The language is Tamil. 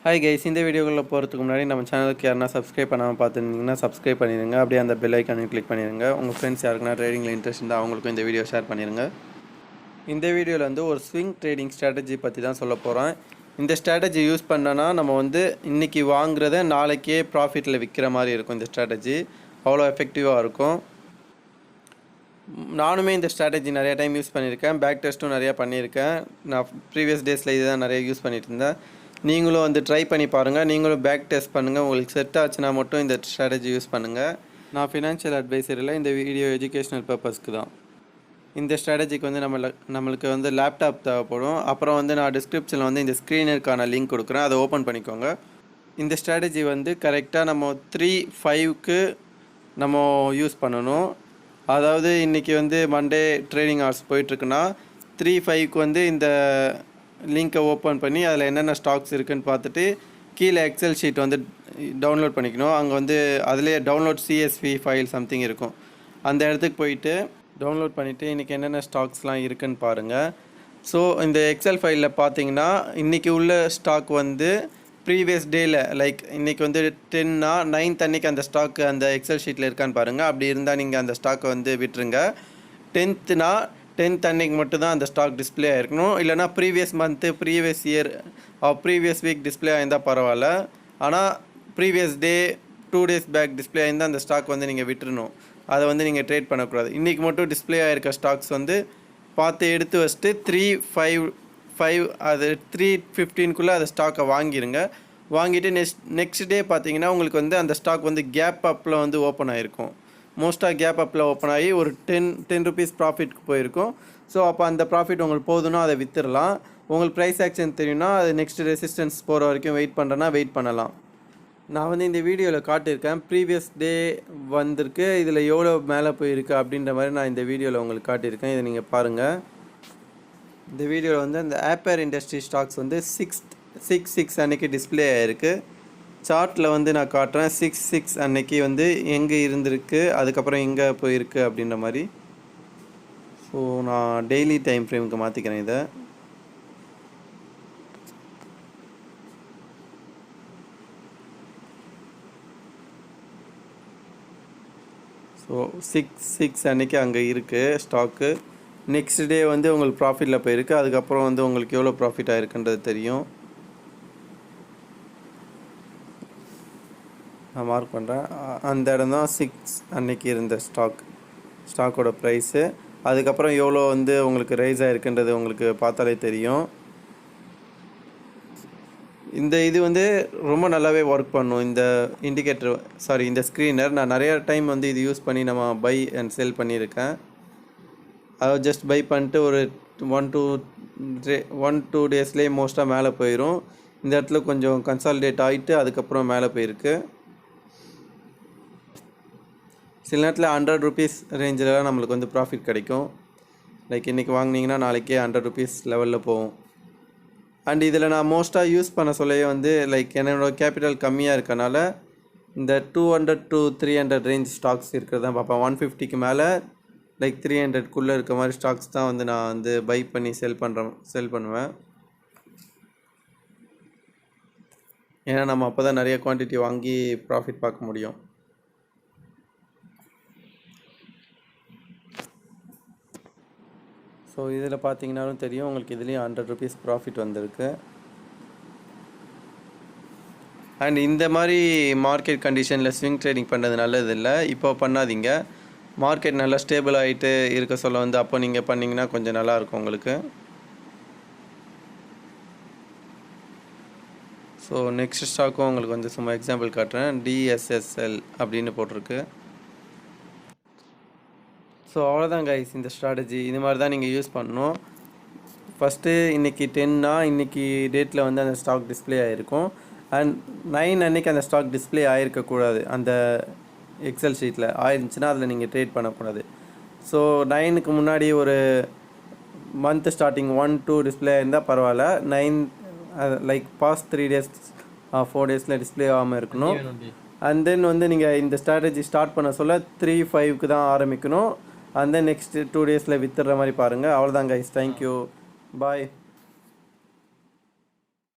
ஹாய் கைஸ், இந்த வீடியோக்குள்ளே போகிறதுக்கு முன்னாடி நம்ம சேனலுக்கு யாருன்னா சப்ஸ்கிரைப் பண்ணாமல் பார்த்துருந்தீங்கன்னா சப்ஸ்கிரைப் பண்ணிடுங்க. அப்படியே அந்த பெல் ஐக்கானையும் கிளிக் பண்ணிடுங்க. உங்கள் ஃப்ரெண்ட்ஸ் யாருக்குன்னா ட்ரேடிங்கில் இன்ட்ரெஸ்ட் இருந்தால் அவங்களுக்கும் இந்த வீடியோ ஷேர் பண்ணிடுங்க. இந்த வீடியோவில் வந்து ஒரு ஸ்விங் ட்ரேடிங் ஸ்ட்ராட்டஜி பற்றி தான் சொல்ல போகிறேன். இந்த ஸ்ட்ராட்டஜி யூஸ் பண்ணனா நம்ம வந்து இன்றைக்கி வாங்குறத நாளைக்கே ப்ராஃபிட்டில் விற்கிற மாதிரி இருக்கும். இந்த ஸ்ட்ராட்டஜி அவ்வளோ எஃபெக்டிவாக இருக்கும். நானுமே இந்த ஸ்ட்ராட்டஜி நிறையா டைம் யூஸ் பண்ணியிருக்கேன். பேக் டெஸ்ட்டும் நிறையா பண்ணியிருக்கேன். நான் ப்ரீவியஸ் டேஸில் இதுதான் நிறைய யூஸ் பண்ணிகிட்டு இருந்தேன். நீங்களும் வந்து ட்ரை பண்ணி பாருங்கள். நீங்களும் பேக் டெஸ்ட் பண்ணுங்கள். உங்களுக்கு செட் ஆச்சுன்னா மட்டும் இந்த ஸ்ட்ராட்டஜி யூஸ் பண்ணுங்கள். நான் ஃபினான்ஷியல் அட்வைசர் இல்லை. இந்த வீடியோ எஜுகேஷ்னல் பர்பஸ்க்கு தான். இந்த ஸ்ட்ராட்டஜிக்கு வந்து நம்மளுக்கு வந்து லேப்டாப் தேவைப்படும். அப்புறம் வந்து நான் டிஸ்கிரிப்ஷனில் வந்து இந்த ஸ்க்ரீனருக்கான லிங்க் கொடுக்குறேன். அதை ஓப்பன் பண்ணிக்கோங்க. இந்த ஸ்ட்ராட்டஜி வந்து கரெக்டாக நம்ம 3-5க்கு நம்ம யூஸ் பண்ணணும். அதாவது இன்றைக்கி வந்து மண்டே ட்ரேடிங் ஹவர்ஸ் போயிட்டுருக்குன்னா 3-5க்கு வந்து இந்த லிங்க்கை ஓப்பன் பண்ணி அதில் என்னென்ன ஸ்டாக்ஸ் இருக்குதுன்னு பார்த்துட்டு கீழே எக்ஸல் ஷீட் வந்து டவுன்லோட் பண்ணிக்கணும். அங்கே வந்து அதிலே டவுன்லோட் CSV ஃபைல் சம்திங் இருக்கும். அந்த இடத்துக்கு போயிட்டு டவுன்லோட் பண்ணிவிட்டு இன்றைக்கி என்னென்ன ஸ்டாக்ஸ்லாம் இருக்குதுன்னு பாருங்கள். ஸோ இந்த எக்ஸல் ஃபைலில் பார்த்தீங்கன்னா இன்றைக்கி உள்ள ஸ்டாக் வந்து ப்ரீவியஸ் டேயில் லைக் இன்றைக்கி வந்து 10னா 9th அன்றைக்கி அந்த ஸ்டாக்கு அந்த எக்ஸல் ஷீட்டில் இருக்கான்னு பாருங்கள். அப்படி இருந்தால் நீங்கள் அந்த ஸ்டாக்கை வந்து விட்டுருங்க. 10th-னா 10th அன்னைக்கு மட்டும் தான் அந்த ஸ்டாக் டிஸ்பிளே ஆகிருக்கணும். இல்லைனா previous month, previous year, previous week display ஆகிருந்தால் பரவாயில்ல. ஆனால் previous day 2 days back display ஆகிருந்தால் அந்த ஸ்டாக் வந்து நீங்கள் விட்டுருணும். அதை வந்து நீங்கள் ட்ரேட் பண்ணக்கூடாது. இன்றைக்கி மட்டும் டிஸ்பிளே ஆகிருக்க ஸ்டாக்ஸ் வந்து பார்த்து எடுத்து வச்சுட்டு 3-5 அது 3:15க்குள்ளே அந்த ஸ்டாக்கை வாங்கிடுங்க. வாங்கிட்டு நெக்ஸ்ட் டே பார்த்தீங்கன்னா உங்களுக்கு வந்து அந்த ஸ்டாக் வந்து கேப் அப்பில் வந்து ஓப்பன் ஆகிருக்கும். மோஸ்ட்டாக கேப் அப்பில் ஓப்பன் ஆகி ஒரு 10 rupees ப்ராஃபிட்க்கு போயிருக்கும். ஸோ அப்போ அந்த ப்ராஃபிட் உங்களுக்கு போதுன்னா அதை விற்றுடலாம். உங்களுக்கு ப்ரைஸ் ஆக்ஷன் தெரியும்னா அது நெக்ஸ்ட் ரெசிஸ்டன்ஸ் போகிற வரைக்கும் வெயிட் பண்ணுறேன்னா வெயிட் பண்ணலாம். நான் வந்து இந்த வீடியோவில் காட்டியிருக்கேன். ப்ரீவியஸ் டே வந்திருக்கு, இதில் எவ்வளோ மேலே போயிருக்கு அப்படின்ற மாதிரி நான் இந்த வீடியோவில் உங்களுக்கு காட்டியிருக்கேன். இதை நீங்கள் பாருங்கள். இந்த வீடியோவில் வந்து அந்த ஆப்பர் இண்டஸ்ட்ரி ஸ்டாக்ஸ் வந்து 6/6 அன்றைக்கி டிஸ்பிளே ஆகிருக்கு. சார்ட்டில் வந்து நான் காட்டுறேன். 6/6 அன்னைக்கு வந்து எங்கே இருந்திருக்கு, அதுக்கப்புறம் எங்கே போயிருக்கு அப்படின்ற மாதிரி. ஸோ நான் டெய்லி டைம் ஃப்ரேமுக்கு மாற்றிக்கிறேன் இதை. ஸோ 6/6 அன்றைக்கி அங்கே இருக்குது ஸ்டாக்கு. நெக்ஸ்ட் டே வந்து உங்களுக்கு ப்ராஃபிட்டில் போயிருக்கு. அதுக்கப்புறம் வந்து உங்களுக்கு எவ்வளோ ப்ராஃபிட் ஆகிருக்குன்றது தெரியும். நான் மார்க் பண்ணுறேன். அந்த இடம் தான் 6 அன்னைக்கு இருந்த ஸ்டாக்கோட ப்ரைஸு. அதுக்கப்புறம் எவ்வளோ வந்து உங்களுக்கு ரைஸ் ஆகிருக்குன்றது உங்களுக்கு பார்த்தாலே தெரியும். இந்த இது வந்து ரொம்ப நல்லாவே ஒர்க் பண்ணும். இந்த இந்த ஸ்க்ரீனர் நான் நிறையா டைம் வந்து இது யூஸ் பண்ணி நம்ம பை அண்ட் செல் பண்ணியிருக்கேன். அதை ஜஸ்ட் பை பண்ணிட்டு ஒரு 1-2 டேஸ்லேயே மோஸ்ட்டாக மேலே போயிடும். இந்த இடத்துல கொஞ்சம் கன்சாலிடேட் ஆகிட்டு அதுக்கப்புறம் மேலே போயிருக்கு. சில நேரத்தில் 100 rupees ரேஞ்சிலலாம் நம்மளுக்கு வந்து ப்ராஃபிட் கிடைக்கும். லைக் இன்றைக்கி வாங்கினீங்கன்னா நாளைக்கே 100 rupees லெவலில் போகும். அண்ட் இதில் நான் மோஸ்ட்டாக யூஸ் பண்ண சொல்லையே வந்து லைக் என்னோடய கேபிட்டல் கம்மியாக இருக்கனால இந்த 200-300 ரேஞ்ச் ஸ்டாக்ஸ் இருக்கிறது தான் பார்ப்பேன். 150க்கு மேலே லைக் 300க்குள்ளே இருக்க மாதிரி ஸ்டாக்ஸ் தான் வந்து நான் வந்து பை பண்ணி செல் பண்ணுவேன். ஏன்னா நம்ம அப்போ தான் நிறைய குவான்டிட்டி வாங்கி ப்ராஃபிட் பார்க்க முடியும். ஸோ இதில் பார்த்தீங்கன்னாலும் தெரியும் உங்களுக்கு, இதுலேயும் 100 rupees ப்ராஃபிட் வந்திருக்கு. அண்ட் இந்த மாதிரி மார்க்கெட் கண்டிஷனில் ஸ்விங் ட்ரேடிங் பண்ணுறது நல்லது இல்லை. இப்போ பண்ணாதீங்க. மார்க்கெட் நல்லா ஸ்டேபிள் ஆகிட்டு இருக்க சொல்ல வந்து அப்போ நீங்கள் பண்ணிங்கன்னா கொஞ்சம் நல்லாயிருக்கும் உங்களுக்கு. ஸோ நெக்ஸ்ட் ஸ்டாக்கும் உங்களுக்கு வந்து சும்மா எக்ஸாம்பிள் காட்டுறேன். DSSL அப்படின்னு போட்டிருக்கு. ஸோ அவ்வளோதான் கைஸ். இந்த ஸ்ட்ராட்டஜி இது மாதிரி தான் நீங்கள் யூஸ் பண்ணணும். ஃபஸ்ட்டு இன்றைக்கி 10னா இன்றைக்கி டேட்டில் வந்து அந்த ஸ்டாக் டிஸ்பிளே ஆகிருக்கும். அண்ட் 9 அன்றைக்கி அந்த ஸ்டாக் டிஸ்பிளே ஆகிருக்கக்கூடாது. அந்த எக்ஸல் ஷீட்டில் ஆயிருந்துச்சுன்னா அதில் நீங்கள் ட்ரேட் பண்ணக்கூடாது. ஸோ 9க்கு முன்னாடி ஒரு மந்த் ஸ்டார்டிங் 1-2 டிஸ்பிளே இருந்தால் பரவாயில்ல. 9 like past 3 days 4 days display ஆகாமல் இருக்கணும். அண்ட் தென் வந்து நீங்கள் இந்த ஸ்ட்ராட்டஜி ஸ்டார்ட் பண்ண சொல்ல 3-5க்கு தான் ஆரம்பிக்கணும். அண்ட் தென் நெக்ஸ்ட் 2 days வித்துடுற மாதிரி பாருங்கள். அவ்வளோதான் கைஸ். தேங்க்யூ, பாய்.